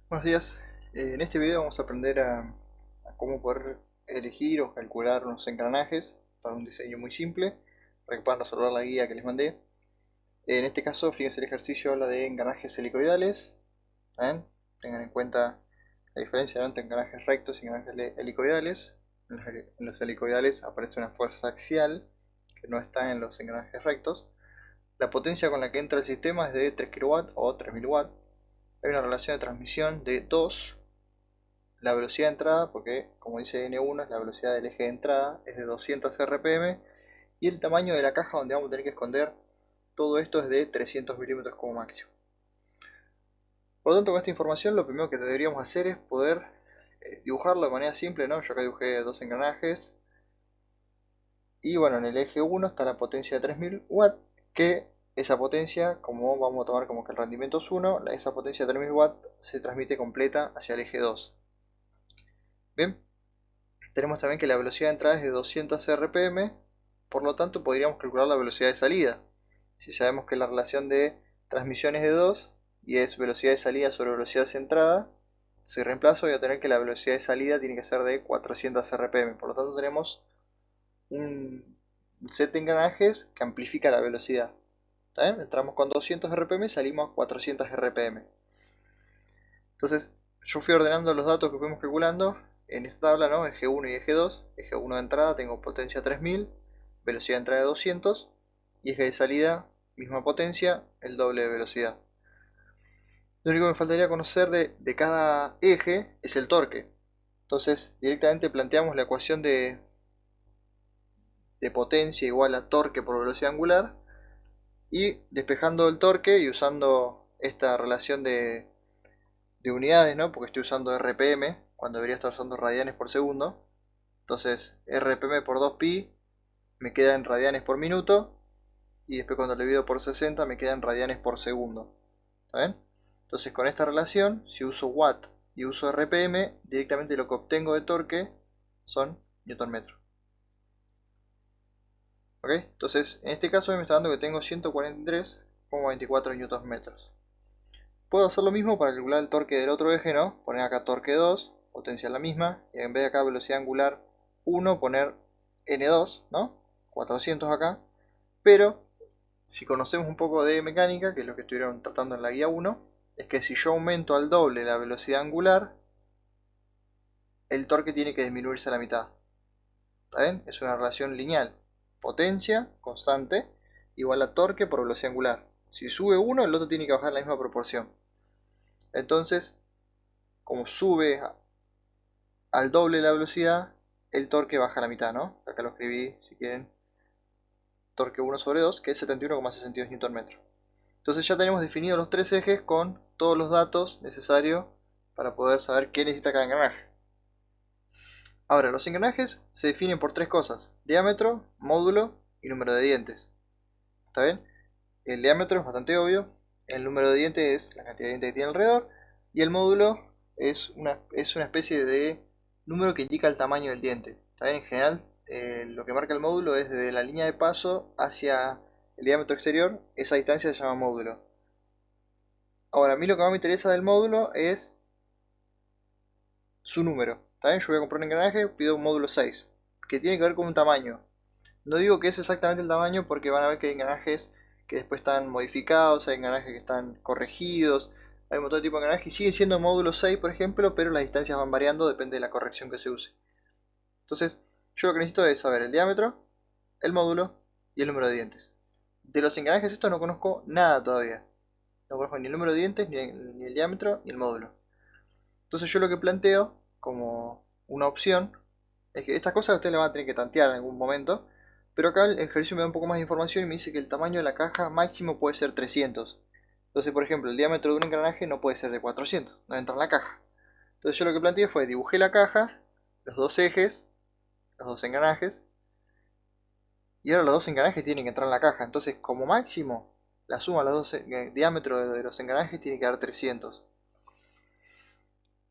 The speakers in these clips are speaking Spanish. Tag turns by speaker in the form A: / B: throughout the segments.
A: Buenos días. En este video vamos a aprender a cómo poder elegir o calcular unos engranajes para un diseño muy simple, para que puedan resolver la guía que les mandé. En este caso, fíjense, el ejercicio habla de engranajes helicoidales. ¿Ven? Tengan en cuenta la diferencia, ¿no?, entre engranajes rectos y engranajes helicoidales. En los helicoidales aparece una fuerza axial que no está en los engranajes rectos. La potencia con la que entra el sistema es de 3 kW o 3000 watts. Hay una relación de transmisión de 2. La velocidad de entrada, porque como dice N1 es la velocidad del eje de entrada, es de 200 RPM. Y el tamaño de la caja donde vamos a tener que esconder todo esto es de 300 milímetros como máximo. Por lo tanto, con esta información lo primero que deberíamos hacer es poder dibujarlo de manera simple, ¿no? Yo acá dibujé dos engranajes. Y bueno, en el eje 1 está la potencia de 3000 watts, que esa potencia, como vamos a tomar como que el rendimiento es 1, esa potencia de 3000 watts se transmite completa hacia el eje 2. Bien, tenemos también que la velocidad de entrada es de 200 RPM, por lo tanto podríamos calcular la velocidad de salida. Si sabemos que la relación de transmisión es de 2 y es velocidad de salida sobre velocidad de entrada, si reemplazo voy a tener que la velocidad de salida tiene que ser de 400 RPM. Por lo tanto tenemos un set de engranajes que amplifica la velocidad. ¿Está bien? Entramos con 200 RPM, salimos a 400 RPM. Entonces yo fui ordenando los datos que fuimos calculando en esta tabla, ¿no? Eje 1 y eje 2. Eje 1 de entrada tengo potencia 3000, velocidad de entrada de 200, y eje de salida, misma potencia, el doble de velocidad. Lo único que me faltaría conocer de cada eje es el torque. Entonces directamente planteamos la ecuación de potencia igual a torque por velocidad angular, y despejando el torque y usando esta relación de unidades, ¿no? Porque estoy usando RPM cuando debería estar usando radianes por segundo. Entonces RPM por 2pi me queda en radianes por minuto, y después cuando lo divido por 60 me queda en radianes por segundo. ¿Está bien? Entonces con esta relación, si uso watt y uso RPM, directamente lo que obtengo de torque son newton metro. ¿Ok? Entonces en este caso me está dando que tengo 143,24 newton metros. Puedo hacer lo mismo para calcular el torque del otro eje, ¿no? Poner acá torque 2, potencia la misma, y en vez de acá velocidad angular 1, poner N2, ¿no? 400 acá. Pero si conocemos un poco de mecánica, que es lo que estuvieron tratando en la guía 1, es que si yo aumento al doble la velocidad angular, el torque tiene que disminuirse a la mitad. ¿Está bien? Es una relación lineal. Potencia constante igual a torque por velocidad angular. Si sube uno, el otro tiene que bajar la misma proporción. Entonces, como sube al doble la velocidad, el torque baja a la mitad, ¿no? Acá lo escribí, si quieren, torque 1 sobre 2, que es 71,62 Nm. Entonces ya tenemos definidos los tres ejes con todos los datos necesarios para poder saber qué necesita cada engranaje. Ahora, los engranajes se definen por tres cosas: diámetro, módulo y número de dientes. ¿Está bien? El diámetro es bastante obvio, el número de dientes es la cantidad de dientes que tiene alrededor, y el módulo es una especie de número que indica el tamaño del diente. ¿Está bien? En general, lo que marca el módulo es desde la línea de paso hacia el diámetro exterior. Esa distancia se llama módulo. Ahora, a mí lo que más me interesa del módulo es su número. ¿Está bien? Yo voy a comprar un engranaje, pido un módulo 6, que tiene que ver con un tamaño. No digo que es exactamente el tamaño, porque van a ver que hay engranajes que después están modificados, hay engranajes que están corregidos, hay un montón de tipos de engranajes y siguen siendo módulo 6, por ejemplo, pero las distancias van variando, depende de la corrección que se use. Entonces, yo lo que necesito es saber el diámetro, el módulo y el número de dientes. De los engranajes estos no conozco nada todavía. No conozco ni el número de dientes, ni el diámetro, ni el módulo. Entonces yo lo que planteo como una opción es que estas cosas ustedes las van a tener que tantear en algún momento, pero acá el ejercicio me da un poco más de información y me dice que el tamaño de la caja máximo puede ser 300. Entonces, por ejemplo, el diámetro de un engranaje no puede ser de 400, no entra en la caja. Entonces yo lo que planteé fue: dibujé la caja, los dos ejes, los dos engranajes, y ahora los dos engranajes tienen que entrar en la caja. Entonces, como máximo, la suma de los dos diámetros de los engranajes tiene que dar 300.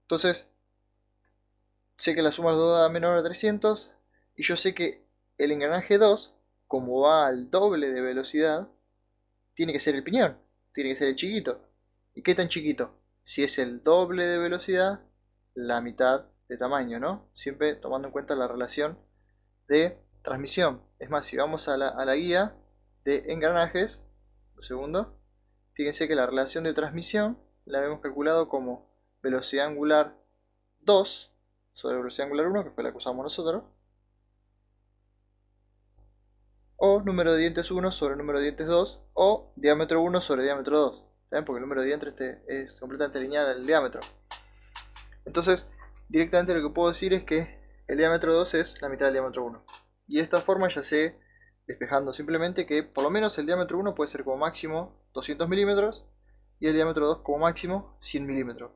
A: Entonces, sé que la suma de los dos da menor a 300, y yo sé que el engranaje 2, como va al doble de velocidad, tiene que ser el piñón, tiene que ser el chiquito. ¿Y qué tan chiquito? Si es el doble de velocidad, la mitad de tamaño, ¿no? Siempre tomando en cuenta la relación de transmisión. Es más, si vamos a la guía de engranajes, un segundo, fíjense que la relación de transmisión la hemos calculado como velocidad angular 2 sobre velocidad angular 1, que fue la que usamos nosotros, o número de dientes 1 sobre número de dientes 2, o diámetro 1 sobre diámetro 2. ¿Saben? Porque el número de dientes es completamente lineal al diámetro. Entonces, directamente lo que puedo decir es que el diámetro 2 es la mitad del diámetro 1. Y de esta forma ya sé, despejando simplemente, que por lo menos el diámetro 1 puede ser como máximo 200 milímetros y el diámetro 2 como máximo 100 milímetros.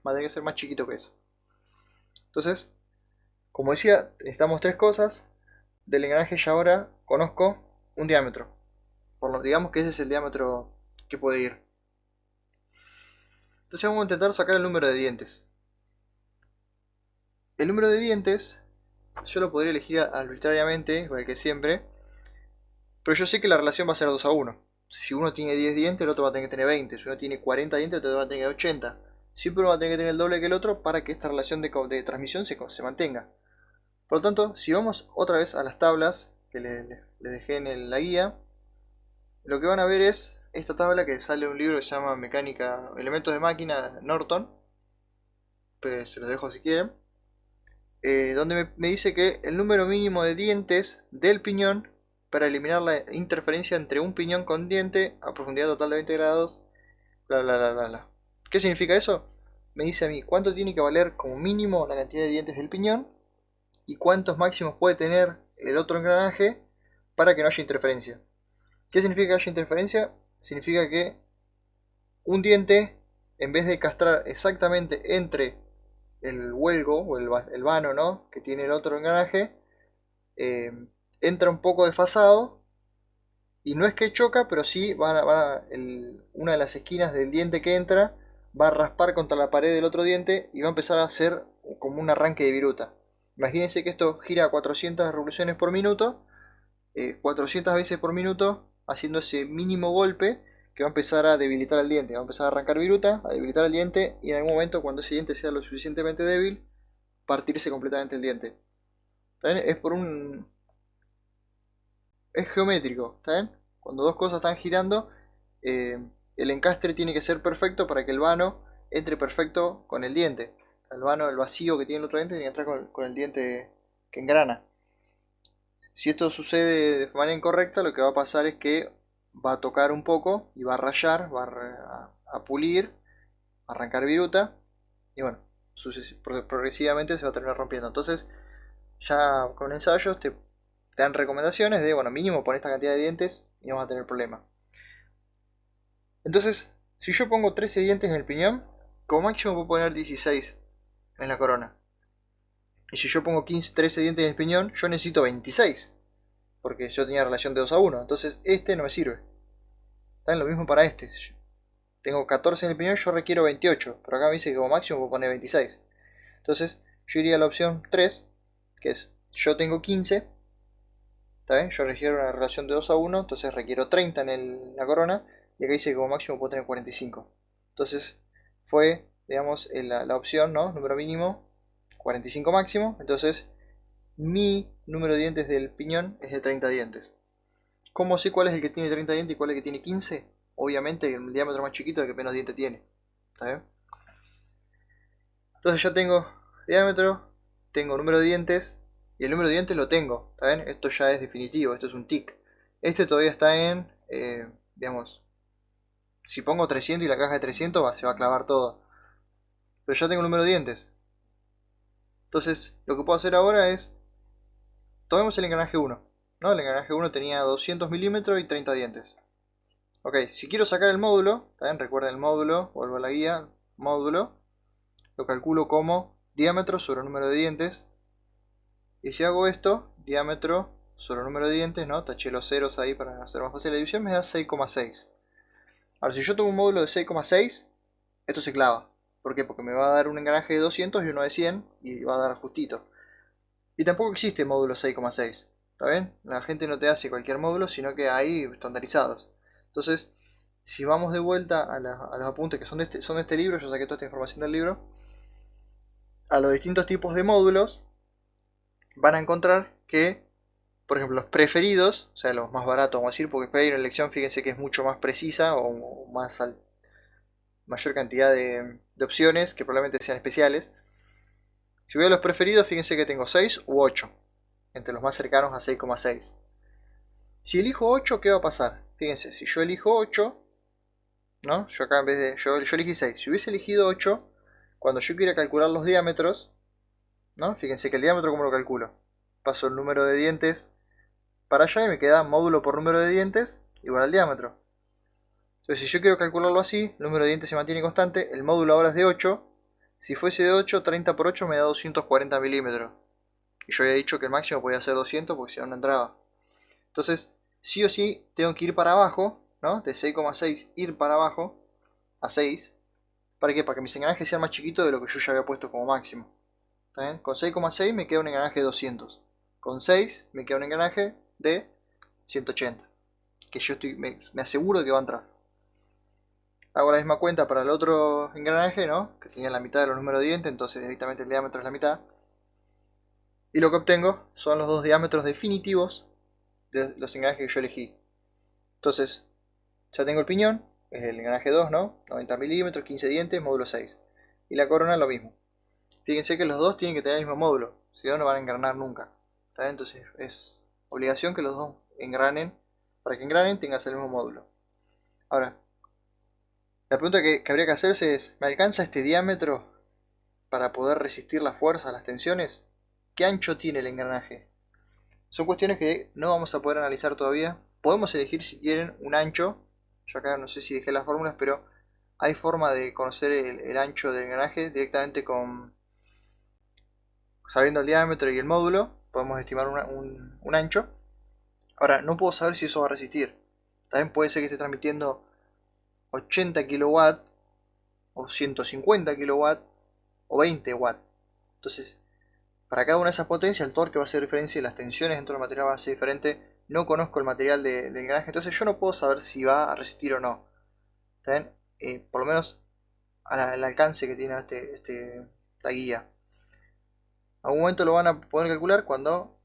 A: Va a tener que ser más chiquito que eso. Entonces, como decía, necesitamos tres cosas. Del engranaje ya ahora conozco un diámetro. Por lo digamos que ese es el diámetro que puede ir. Entonces vamos a intentar sacar el número de dientes. El número de dientes yo lo podría elegir arbitrariamente, igual que siempre, pero yo sé que la relación va a ser 2 a 1. Si uno tiene 10 dientes, el otro va a tener que tener 20. Si uno tiene 40 dientes, el otro va a tener 80. Siempre uno va a tener que tener el doble que el otro para que esta relación de transmisión se mantenga. Por lo tanto, si vamos otra vez a las tablas que les dejé en la guía, lo que van a ver es esta tabla que sale de un libro que se llama Mecánica, Elementos de Máquina, Norton, pues se los dejo si quieren, donde me dice que el número mínimo de dientes del piñón para eliminar la interferencia entre un piñón con diente a profundidad total de 20 grados, bla bla bla bla bla. ¿Qué significa eso? Me dice a mí cuánto tiene que valer como mínimo la cantidad de dientes del piñón y cuántos máximos puede tener el otro engranaje para que no haya interferencia. ¿Qué significa que haya interferencia? Significa que un diente, en vez de castrar exactamente entre el huelgo o el vano, ¿no?, que tiene el otro engranaje, eh, entra un poco desfasado y no es que choca, pero sí una de las esquinas del diente que entra va a raspar contra la pared del otro diente y va a empezar a hacer como un arranque de viruta. Imagínense que esto gira a 400 revoluciones por minuto, 400 veces por minuto, haciendo ese mínimo golpe que va a empezar a debilitar el diente, va a empezar a arrancar viruta, a debilitar el diente y en algún momento cuando ese diente sea lo suficientemente débil, partirse completamente el diente. ¿Está bien? Es geométrico, ¿está bien? Cuando dos cosas están girando, eh, el encastre tiene que ser perfecto para que el vano entre perfecto con el diente. El vano, el vacío que tiene el otro diente, tiene que entrar con el diente que engrana. Si esto sucede de manera incorrecta, lo que va a pasar es que va a tocar un poco y va a rayar, va a pulir, a arrancar viruta y bueno, progresivamente se va a terminar rompiendo. Entonces, ya con ensayos te dan recomendaciones de, bueno, mínimo pon esta cantidad de dientes y no vas a tener problema. Entonces, si yo pongo 13 dientes en el piñón, como máximo puedo poner 16 en la corona. Y si yo pongo 13 dientes en el piñón, yo necesito 26. Porque yo tenía relación de 2 a 1. Entonces este no me sirve. Está en lo mismo para este. Tengo 14 en el piñón, yo requiero 28. Pero acá me dice que como máximo puedo poner 26. Entonces yo iría a la opción 3, que es yo tengo 15. ¿Está bien? Yo requiero una relación de 2 a 1. Entonces requiero 30 en la corona. Y acá dice que como máximo puedo tener 45. Entonces fue, digamos, la opción, ¿no? Número mínimo, 45 máximo. Entonces mi número de dientes del piñón es de 30 dientes. ¿Cómo sé cuál es el que tiene 30 dientes y cuál es el que tiene 15? Obviamente el diámetro más chiquito es el que menos dientes tiene. ¿Está bien? Entonces ya tengo diámetro, tengo número de dientes y el número de dientes lo tengo. ¿Está bien? Esto ya es definitivo, esto es un tic. Este todavía está en, digamos, si pongo 300 y la caja de 300 se va a clavar todo. Pero ya tengo el número de dientes. Entonces lo que puedo hacer ahora es, tomemos el engranaje 1. ¿No? El engranaje 1 tenía 200 milímetros y 30 dientes. Ok, si quiero sacar el módulo, ¿también? Recuerden el módulo, vuelvo a la guía, módulo, lo calculo como diámetro sobre el número de dientes. Y si hago esto, diámetro sobre el número de dientes, ¿no? Taché los ceros ahí para hacer más fácil la división, me da 6,6. Ahora, si yo tomo un módulo de 6,6, esto se clava. ¿Por qué? Porque me va a dar un engranaje de 200 y uno de 100 y va a dar justito. Y tampoco existe módulo 6,6. ¿Está bien? La gente no te hace cualquier módulo, sino que hay estandarizados. Entonces, Si vamos de vuelta a los apuntes que son de este libro, yo saqué toda esta información del libro, a los distintos tipos de módulos, van a encontrar que, por ejemplo, los preferidos, o sea, los más baratos, vamos a decir, porque después hay una elección, fíjense que es mucho más precisa o mayor cantidad de opciones que probablemente sean especiales. Si voy a los preferidos, fíjense que tengo 6 u 8, entre los más cercanos a 6,6. Si elijo 8, ¿qué va a pasar? Fíjense, si yo elijo 8, ¿no? Yo acá en vez de... Yo elegí 6. Si hubiese elegido 8, cuando yo quiera calcular los diámetros, ¿no? Fíjense que el diámetro, ¿cómo lo calculo? Paso el número de dientes para allá y me queda módulo por número de dientes igual al diámetro. Entonces, si yo quiero calcularlo así, el número de dientes se mantiene constante, el módulo ahora es de 8. Si fuese de 8, 30 por 8 me da 240 milímetros. Y yo había dicho que el máximo podía ser 200 porque si no, no entraba. Entonces, sí o sí, tengo que ir para abajo, ¿no? De 6,6 ir para abajo a 6. ¿Para qué? Para que mis engranajes sean más chiquitos de lo que yo ya había puesto como máximo. ¿Está bien? Con 6,6 me queda un engranaje de 200. Con 6 me queda un engranaje de 180. Que yo me aseguro que va a entrar. Hago la misma cuenta para el otro engranaje, ¿no? Que tenía la mitad de los números de dientes, entonces directamente el diámetro es la mitad. Y lo que obtengo son los dos diámetros definitivos de los engranajes que yo elegí. Entonces, ya tengo el piñón, es el engranaje 2, ¿no? 90 milímetros, 15 dientes, módulo 6. Y la corona lo mismo. Fíjense que los dos tienen que tener el mismo módulo, si no, no van a engranar nunca. ¿Está bien? Entonces es obligación que los dos engranen. Para que engranen tengas el mismo módulo. Ahora, la pregunta que habría que hacerse es, ¿me alcanza este diámetro para poder resistir la fuerza, las tensiones? ¿Qué ancho tiene el engranaje? Son cuestiones que no vamos a poder analizar todavía. Podemos elegir si quieren un ancho. Yo acá no sé si dejé las fórmulas, pero hay forma de conocer el ancho del engranaje directamente sabiendo el diámetro y el módulo. Podemos estimar un ancho. Ahora, no puedo saber si eso va a resistir. También puede ser que esté transmitiendo 80 kW o 150 kW o 20 watts. Entonces, para cada una de esas potencias el torque va a ser diferente y las tensiones dentro del material van a ser diferentes. No conozco el material del engranaje, entonces yo no puedo saber si va a resistir o no. ¿Está bien? Por lo menos al alcance que tiene esta guía. A algún momento lo van a poder calcular cuando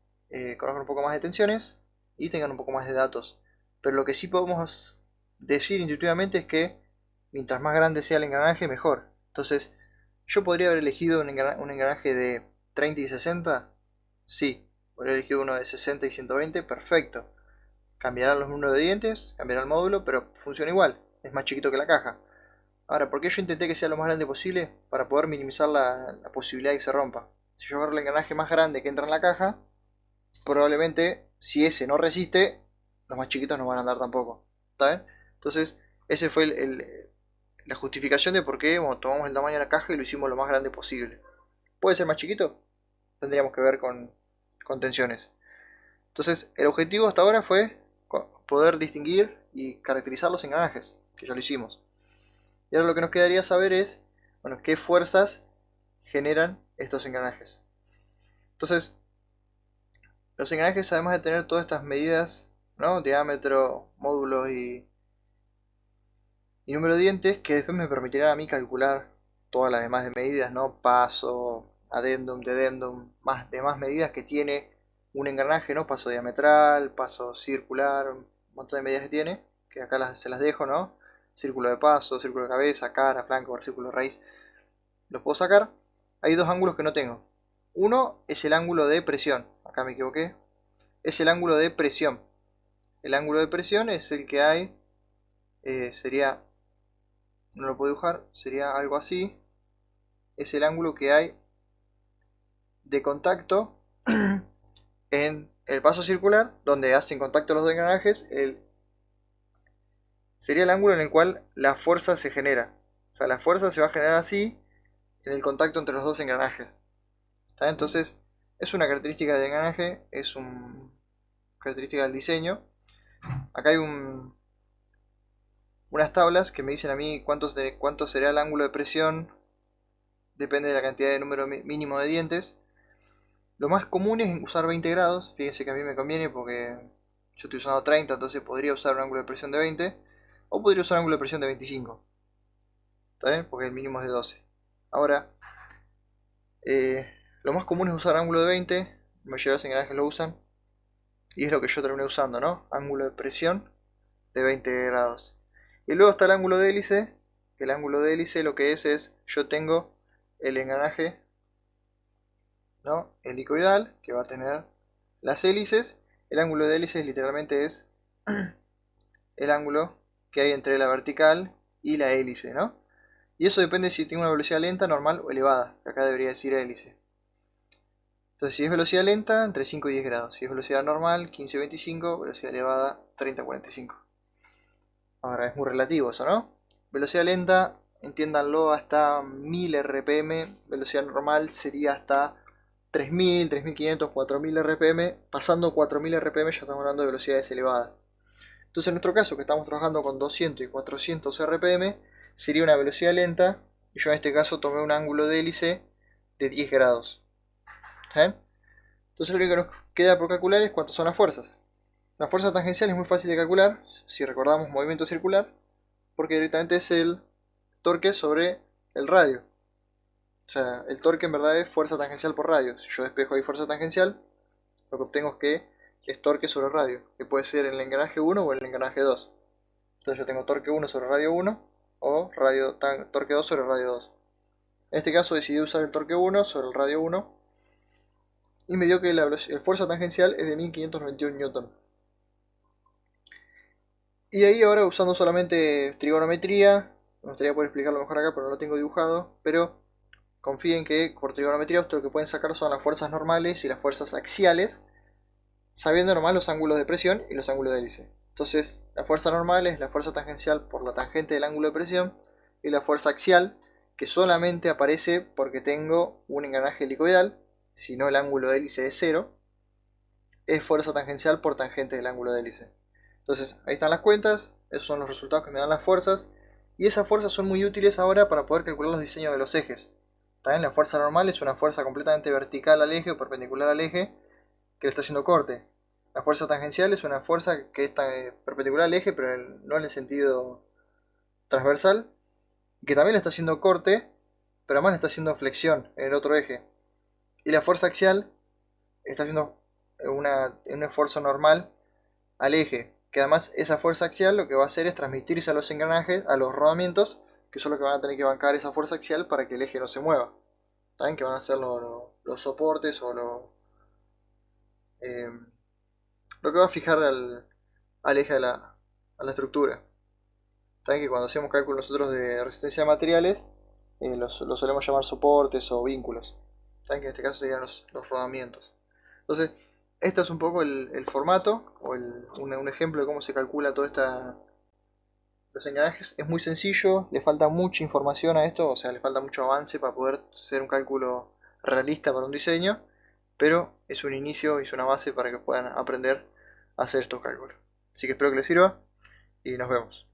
A: conozcan un poco más de tensiones y tengan un poco más de datos. Pero lo que sí podemos decir intuitivamente es que mientras más grande sea el engranaje, mejor. Entonces, yo podría haber elegido un engranaje de 30 y 60. Sí, podría haber elegido uno de 60 y 120. Perfecto. Cambiarán los números de dientes, cambiará el módulo, pero funciona igual. Es más chiquito que la caja. Ahora, ¿por qué yo intenté que sea lo más grande posible? Para poder minimizar la posibilidad de que se rompa. Si yo agarro el engranaje más grande que entra en la caja, probablemente, si ese no resiste, los más chiquitos no van a andar tampoco. ¿Está bien? Entonces, ese fue la justificación de por qué tomamos el tamaño de la caja y lo hicimos lo más grande posible. ¿Puede ser más chiquito? Tendríamos que ver con tensiones. Entonces, el objetivo hasta ahora fue poder distinguir y caracterizar los engranajes, que ya lo hicimos. Y ahora lo que nos quedaría saber es, bueno, qué fuerzas generan estos engranajes. Entonces, los engranajes, además de tener todas estas medidas, ¿no? Diámetro, módulos y número de dientes, que después me permitirán a mí calcular todas las demás medidas, ¿no? Paso, adendum, dedendum, más demás medidas que tiene un engranaje, ¿no? Paso diametral, paso circular, un montón de medidas que tiene, que acá se las dejo, ¿no? Círculo de paso, círculo de cabeza, cara, flanco, círculo de raíz. Los puedo sacar. Hay dos ángulos que no tengo. Uno es el ángulo de presión. Acá me equivoqué. Es el ángulo de presión. El ángulo de presión es el que hay. Sería. No lo puedo dibujar. Sería algo así. Es el ángulo que hay de contacto en el paso circular, donde hacen contacto los dos engranajes. Sería el ángulo en el cual la fuerza se genera. O sea, la fuerza se va a generar así en el contacto entre los dos engranajes. ¿Está? Entonces, es una característica del engranaje, es una característica del diseño. Acá hay unas tablas que me dicen a mí cuánto será el ángulo de presión, depende de la cantidad de número mínimo de dientes. Lo más común es usar 20 grados, fíjense que a mí me conviene porque yo estoy usando 30, entonces podría usar un ángulo de presión de 20. o podría usar ángulo de presión de 25. ¿Está bien? Porque el mínimo es de 12. Ahora, lo más común es usar ángulo de 20, la mayoría de los engranajes lo usan, y es lo que yo terminé usando, ¿no? Ángulo de presión de 20 grados. Y luego está el ángulo de hélice, que el ángulo de hélice lo que es yo tengo el engranaje, ¿no? Helicoidal, que va a tener las hélices. El ángulo de hélice literalmente es el ángulo que hay entre la vertical y la hélice, ¿no? Y eso depende si tengo una velocidad lenta, normal o elevada, que acá debería decir hélice. Entonces, si es velocidad lenta, entre 5 y 10 grados. Si es velocidad normal, 15 y 25. Velocidad elevada, 30 y 45. Ahora, es muy relativo eso, ¿no? Velocidad lenta, entiéndanlo, hasta 1000 RPM. Velocidad normal sería hasta 3000, 3500, 4000 RPM. Pasando 4000 RPM ya estamos hablando de velocidades elevadas. Entonces, en nuestro caso, que estamos trabajando con 200 y 400 RPM, sería una velocidad lenta. Y yo en este caso tomé un ángulo de hélice de 10 grados. ¿Eh? Entonces lo único que nos queda por calcular es cuántas son las fuerzas. La fuerza tangencial es muy fácil de calcular, si recordamos movimiento circular, porque directamente es el torque sobre el radio. O sea, el torque en verdad es fuerza tangencial por radio. Si yo despejo ahí fuerza tangencial, lo que obtengo es que es torque sobre radio, que puede ser en el engranaje 1 o en el engranaje 2. Entonces yo tengo torque 1 sobre radio 1 o torque 2 sobre radio 2. En este caso decidí usar el torque 1 sobre el radio 1 y me dio que la fuerza tangencial es de 1591 newton. Y ahí ahora usando solamente trigonometría, me gustaría poder explicarlo mejor acá, pero no lo tengo dibujado, pero confíen que por trigonometría ustedes lo que pueden sacar son las fuerzas normales y las fuerzas axiales, sabiendo nomás los ángulos de presión y los ángulos de hélice. Entonces, la fuerza normal es la fuerza tangencial por la tangente del ángulo de presión, y la fuerza axial, que solamente aparece porque tengo un engranaje helicoidal, si no el ángulo de hélice es 0, es fuerza tangencial por tangente del ángulo de hélice. Entonces, ahí están las cuentas, esos son los resultados que me dan las fuerzas, y esas fuerzas son muy útiles ahora para poder calcular los diseños de los ejes. También la fuerza normal es una fuerza completamente vertical al eje o perpendicular al eje que le está haciendo corte. La fuerza tangencial es una fuerza que está perpendicular al eje, pero no en el sentido transversal, que también le está haciendo corte, pero además le está haciendo flexión en el otro eje. Y la fuerza axial está haciendo un esfuerzo normal al eje, que además esa fuerza axial lo que va a hacer es transmitirse a los engranajes, a los rodamientos, que son los que van a tener que bancar esa fuerza axial para que el eje no se mueva. ¿Saben? Que van a ser los soportes o lo que va a fijar al eje a la estructura. Saben que cuando hacemos cálculos nosotros de resistencia de materiales, los solemos llamar soportes o vínculos. Saben que en este caso serían los rodamientos. Entonces, este es un poco el formato o un ejemplo de cómo se calcula toda los engranajes. Es muy sencillo, le falta mucha información a esto, o sea, le falta mucho avance para poder hacer un cálculo realista para un diseño, pero es un inicio, es una base para que puedan aprender a hacer estos cálculos. Así que espero que les sirva y nos vemos.